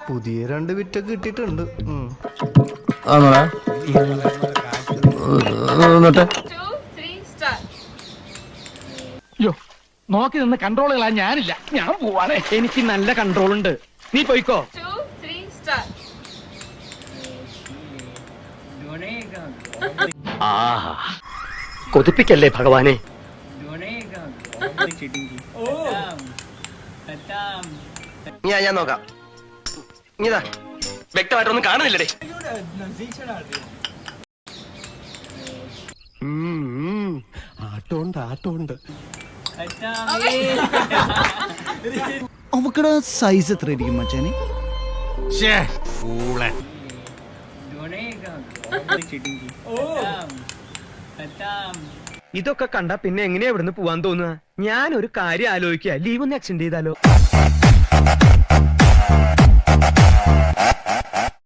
പുതിയ 2 വിറ്റൊക്കെ കിട്ടിയിട്ടുണ്ട്. നോക്കി നിന്ന് കൺട്രോൾ കളാൻ ഞാനില്ല. ഞാൻ പോവാണ്. എനിക്ക് നല്ല കൺട്രോൾ ഉണ്ട്. നീ പോയിക്കോ. കൊതിപ്പിക്കല്ലേ ഭഗവാനെ. ഞാൻ നോക്കാം. ഇതാ വ്യക്തമായിട്ടൊന്നും കാണുന്നില്ലേ? ആട്ടോണ്ട് അവക്കടെ സൈസ് എത്ര ഇരിക്കും മച്ചാനെ? ഇതൊക്കെ കണ്ട പിന്നെ എങ്ങനെയാ ഇവിടുന്ന് പോവാൻ തോന്നുക? ഞാൻ ഒരു കാര്യം ആലോചിക്കുക. ലീവ് ഒന്ന് എക്സ്റ്റെൻഡ് ചെയ്താലോ?